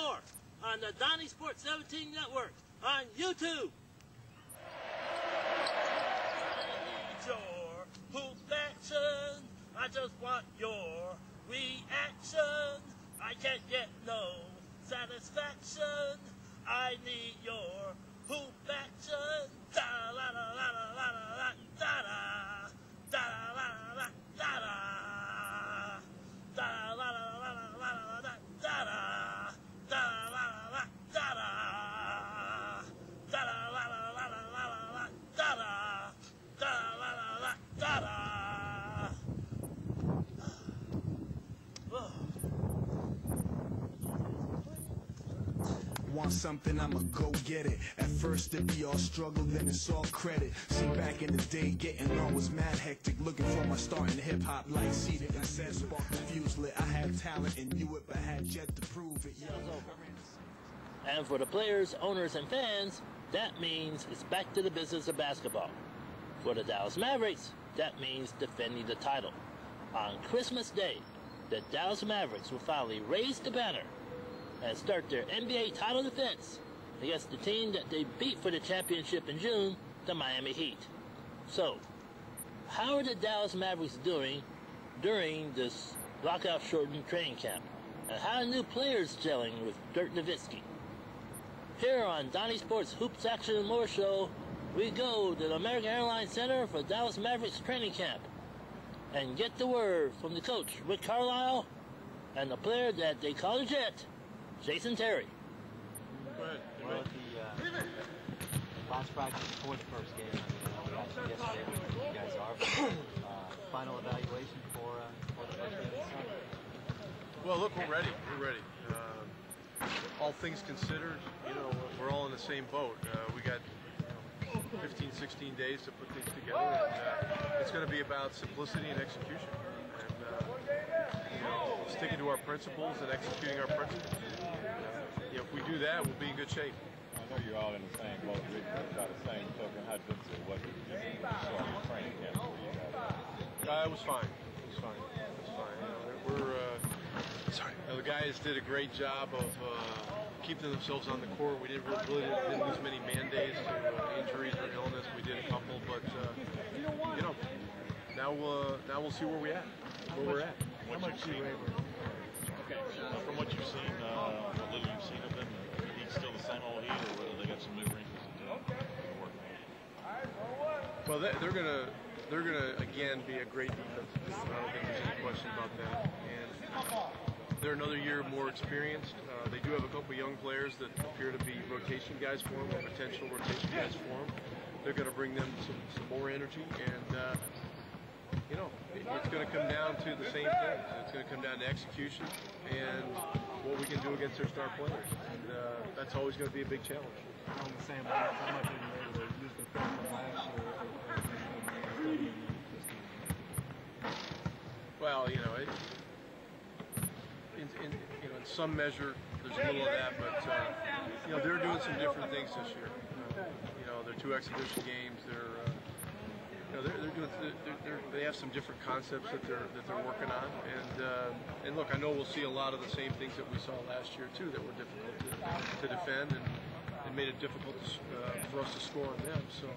more on the Donnie Sports 17 Network on YouTube. I need your hoop action. I just want your reaction. I can't get no satisfaction. I need your hoop action. Da la la la la la la da da da la la da da da la la la la la da da da la la da da da la la la la la da da da la la la da da. Want something, I'ma go get it. At first it be all struggle, then it's all credit. See, back in the day, getting on was mad hectic. Looking for my start in hip-hop like seated. I said spark the fuse lit. I had talent and knew it, but had yet to prove it. And for the players, owners, and fans, that means it's back to the business of basketball. For the Dallas Mavericks, that means defending the title. On Christmas Day, the Dallas Mavericks will finally raise the banner and start their NBA title defense against the team that they beat for the championship in June, the Miami Heat. So, how are the Dallas Mavericks doing during this lockout-shortened training camp? And how are new players gelling with Dirk Nowitzki? Here on Donnie Sports Hoops Action and More Show, we go to the American Airlines Center for Dallas Mavericks training camp and get the word from the coach, Rick Carlisle, and the player that they call the Jet, Jason Terry. Well, at the last practice before the first game, we asked you yesterday where you guys are. Final evaluation for the first game this summer. Well, look, we're ready. We're ready. All things considered, we're all in the same boat. We got 15, 16 days to put things together. And, it's going to be about simplicity and execution. And, sticking to our principles and executing our principles. If we do that, we'll be in good shape. I know you're all in the same boat, Rick, but by the same token, how difficult was it just starting training camp for you guys? It was fine. It was fine. It was fine. Sorry. The guys did a great job of keeping themselves on the court. We didn't lose many man days to injuries or illness. We did a couple, but now we'll see where we're at. How much you able? Okay. From what you've seen, what little you've seen of them, He's still the same old Heat, or whether they got some new wrinkles to work on? Well, they're gonna again be a great defensive team. I don't think there's any question about that. And they're another year more experienced. They do have a couple young players that appear to be rotation guys for them, or potential rotation guys for them. They're going to bring them some more energy, and it's going to come down to the same things. It's going to come down to execution and what we can do against their star players, and that's always going to be a big challenge. On the same line, how much are you able to use the film from last year? Well, in some measure, there's a little of that, but they're doing some different things this year. They're 2 exhibition games. They have some different concepts that they're working on, and look, I know we'll see a lot of the same things that we saw last year too, that were difficult to defend, and made it difficult for us to score on them. So,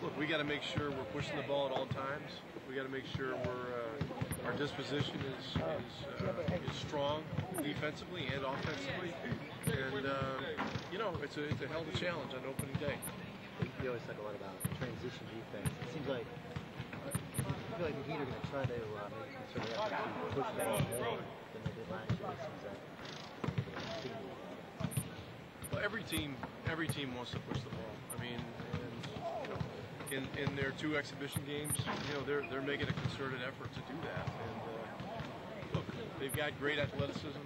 look, we got to make sure we're pushing the ball at all times. We got to make sure our disposition is strong defensively and offensively, and it's a hell of a challenge on opening day. You always talk a lot about transition defense. It seems like I feel like the Heat are going to try to make a concerted effort to push the ball more than they did last year. It seems like well, every team wants to push the ball. I mean, in their 2 exhibition games, they're making a concerted effort to do that. And look, they've got great athleticism,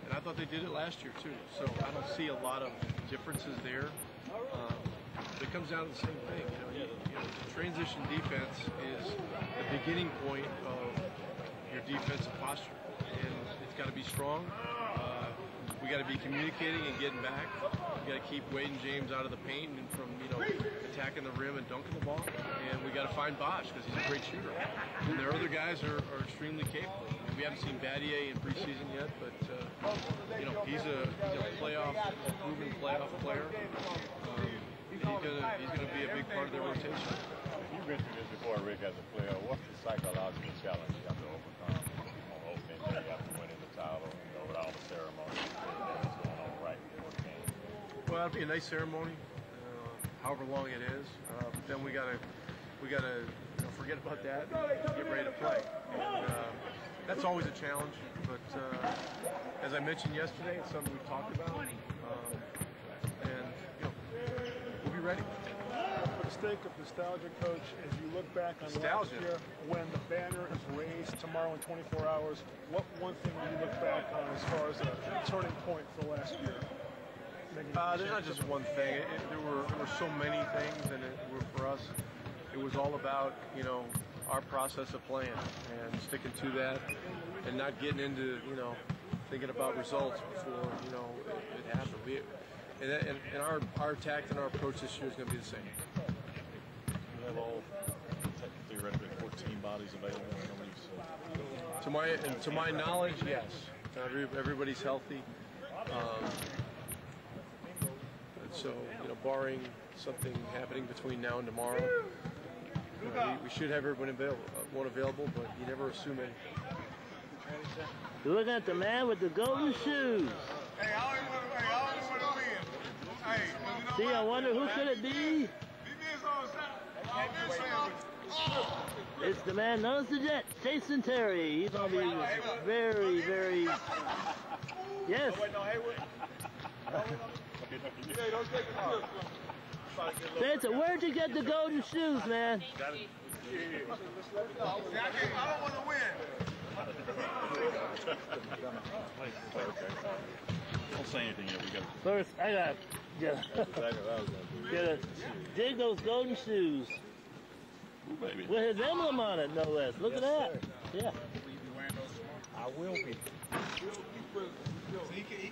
and I thought they did it last year too. So I don't see a lot of differences there. It comes down to the same thing. The transition defense is the beginning point of your defensive posture, and it's got to be strong. We got to be communicating and getting back. We got to keep Wade and James out of the paint and from attacking the rim and dunking the ball. And we got to find Bosh because he's a great shooter. And their other guys are extremely capable. I mean, we haven't seen Battier in preseason yet, but he's a proven playoff player. He's gonna be a big part of their rotation. You mentioned this before, Rick, as a player. What's the psychological challenge you have to overcome on opening day after winning the title, with all the ceremonies and everything going on right before the game? Well, that'd be a nice ceremony, however long it is. But then we gotta forget about that and get ready to play. And that's always a challenge. But as I mentioned yesterday, it's something we've talked about, and we'll be ready. For the sake of nostalgia, Coach, as you look back on last year, when the banner is raised tomorrow in 24 hours, what one thing do you look back on as far as a turning point for last year? There's not just one thing. There were so many things, and for us, it was all about our process of playing and sticking to that, and not getting into thinking about results before it happened. And our tact and our approach this year is going to be the same. You have all theoretically 14 bodies available. To my knowledge, yes. Everybody's healthy. So, barring something happening between now and tomorrow, we should have everyone available, but you never assume anything. You're looking at the man with the golden shoes. Hey, I always want to win. Hey, See, I wonder who could it be? It's the man known as the Jet, Jason Terry. He's going to be very, very... Yes. Jason, where'd you get the golden shoes, man? I don't want to win. Don't say anything yet. We got First, I got to dig those golden shoes. baby. With his emblem on it, no less. Look at that. Yeah. I will be.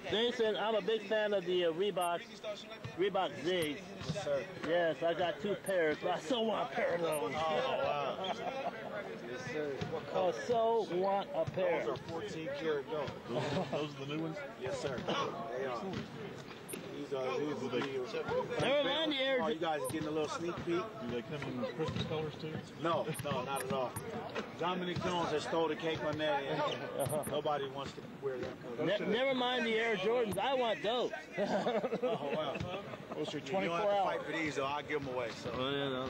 Jason, I'm a big fan of the Reebok Zigs. Yes, sir. Yes, I got 2 pairs, but I so want a pair of those. Oh, wow. Yes, sir. I so want a pair. Those are 14 karat gold. Those are the new ones? Yes, sir. They are. These are the Never mind the Air. You guys are getting a little sneak peek. Do they come in Christmas colors too? No, not at all. Dominic Jones has stole the cake on that, and nobody wants to wear that color. Never mind the Air Jordans. I want those. Oh, wow. Those are You 24 don't have to hours. fight for these, though. I'll give them away. So. No.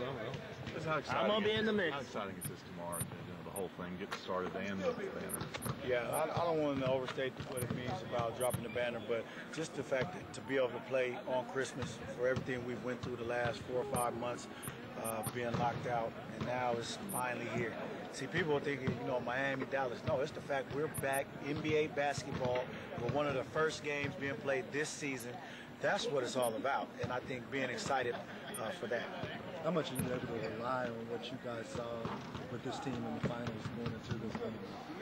How exciting I'm going to be in the mix. How exciting is this tomorrow? The whole thing, get started and the banner. Yeah, I don't want to overstate what it means about dropping the banner, but just the fact that to be able to play on Christmas for everything we've went through the last 4 or 5 months, being locked out, and now it's finally here. See, people are thinking, Miami, Dallas. No, it's the fact we're back, NBA basketball, with one of the first games being played this season. That's what it's all about, and I think being excited for that. How much are you able to rely on what you guys saw with this team in the finals going into this game?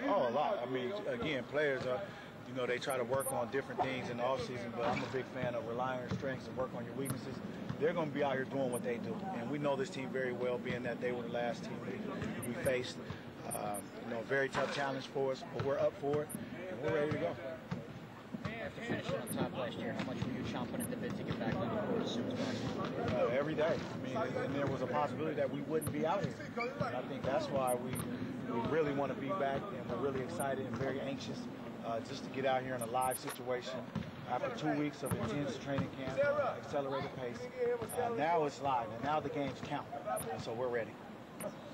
Oh, a lot. I mean, again, players are, they try to work on different things in the offseason, but I'm a big fan of relying on your strengths and work on your weaknesses. They're going to be out here doing what they do, and we know this team very well, being that they were the last team we faced. Very tough challenge for us, but we're up for it, and we're ready to go. After finishing on top last year, how much were you chomping at the bit to get back on the court as soon as possible? Every day. I mean, and there was a possibility that we wouldn't be out here. And I think that's why we really want to be back, and we're really excited and very anxious just to get out here in a live situation. After 2 weeks of intense training camp, accelerated pace, now it's live, and now the games count, and so we're ready.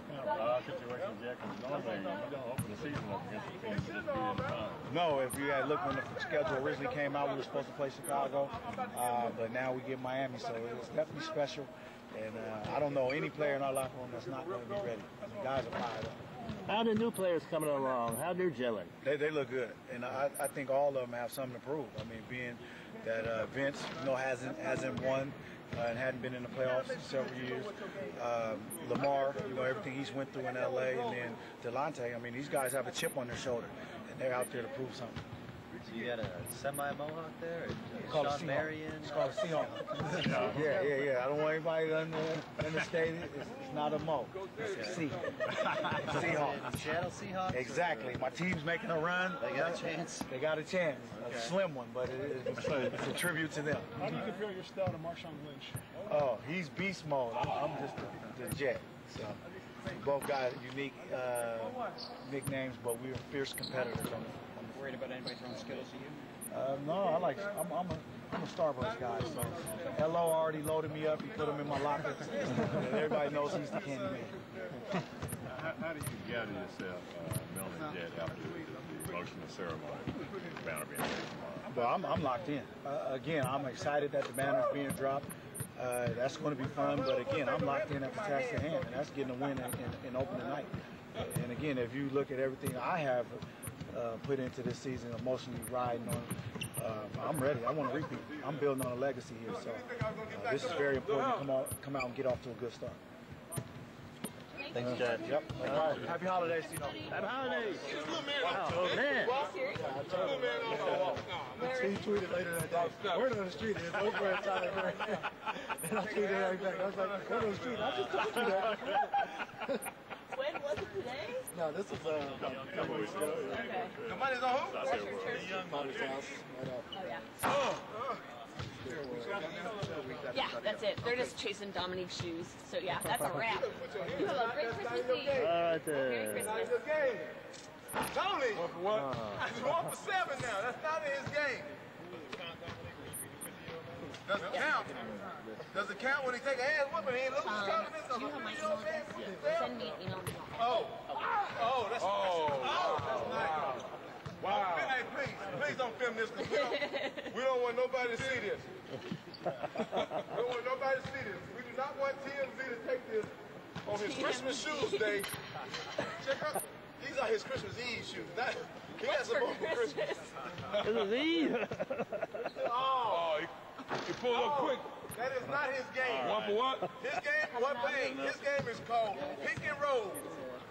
Kind of odd situation, Jack, because normally you don't open the season up against the team just be in time. No, if you had looked when the schedule originally came out, we were supposed to play Chicago, but now we get Miami, so it's definitely special. And I don't know any player in our locker room that's not going to be ready. The guys are fired up. How the new players coming along? How they're gelling? They look good, and I think all of them have something to prove. I mean, being that Vince, hasn't won and hadn't been in the playoffs in several years. Lamar, everything he's went through in LA, and then Delonte. I mean, these guys have a chip on their shoulder, and they're out there to prove something. So you got a semi-mohawk there? Called a Sean Seahawk. Marion? It's called a Seahawk. yeah. I don't want anybody to understate it. It's not a mo. It's a C. Seahawk. Seattle Seahawks? Exactly. My team's making a run. They got a chance? They got a chance. Okay. A slim one, but it's a tribute to them. How do you compare your style to Marshawn Lynch? Oh, he's beast mode. I'm just the jet. So we both got unique nicknames, but we were fierce competitors on the Worried about anybody throwing skills at you? No, I'm a Starbucks guy, so LO already loaded me up. He put him in my locker. And everybody knows he's the candy man. How do you gather yourself, Mel and Jet, after the emotional ceremony, the banner being raised? Well, I'm locked in. Again, I'm excited that the banner's being dropped. That's going to be fun, but again, I'm locked in at the task at hand, and that's getting a win in opening night. And again, if you look at everything I have put into this season, emotionally riding on, I'm ready. I want to repeat. I'm building on a legacy here, so this is very important to come out and get off to a good start. Thanks, Jed. Yep. Happy holidays, Tino. Happy holidays. Oh, man. He tweeted later that day, word on the street is over at Tyler Perry. And I tweeted right back. I was like, word on the street, I just told you that. When was it today? No, this is about a couple weeks ago. Okay. The money's on who? What's your church? Mother's house, right up. Oh, yeah. Yeah, that's it. They're just chasing Dominique's shoes. So, yeah, that's a wrap. You have a great Christmas Eve. All right, Merry Christmas. Tony! 1 for what? He's 1 for 7 now. That's not in his game. Does it count? Does it count when he take a ass whooping? He ain't losing confidence? Do you have my email address? Send me an email. That's nice. Wow. Hey, please don't film this because we don't want nobody to see this. We don't want nobody to see this. We do not want TMZ to take this on his Christmas shoes day. Check out, these are his Christmas Eve shoes. He has some more for Christmas. Christmas Eve. He pulled up quick. That is not his game. One for what? His game is called pick and roll.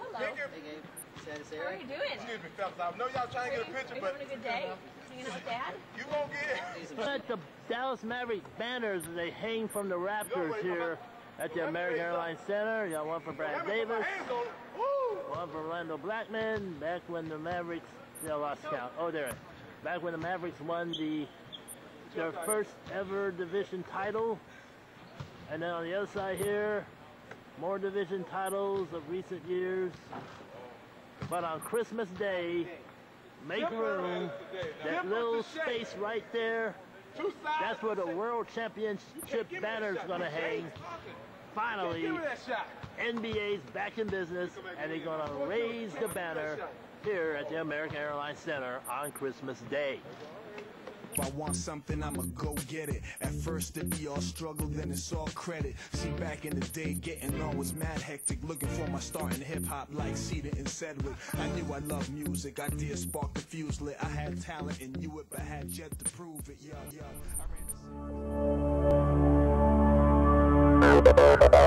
Hello. How are you doing? Excuse me, fellas. I know y'all trying to get a picture, Are you but having a good day? Hanging out with Dad? you won't get it. At the Dallas Mavericks banners, they hang from the Raptors here at the American Airlines Center. You got one for Brad Davis, one for Orlando Blackman. Back when the Mavericks, they lost count. Oh, there. Back when the Mavericks won their first ever division title. And then on the other side here, more division titles of recent years. But on Christmas Day, make room. That little space right there, that's where the World Championship banner is going to hang. Finally, NBA's back in business, and they're going to raise the banner here at the American Airlines Center on Christmas Day. If I want something, I'ma go get it. At first it be all struggle, then it's all credit. See, back in the day, getting on was mad hectic. Looking for my start in hip-hop like Cedar and Sedgwick. I knew I loved music, idea sparked the fuse lit. I had talent and knew it, but had yet to prove it. Yo, I ran this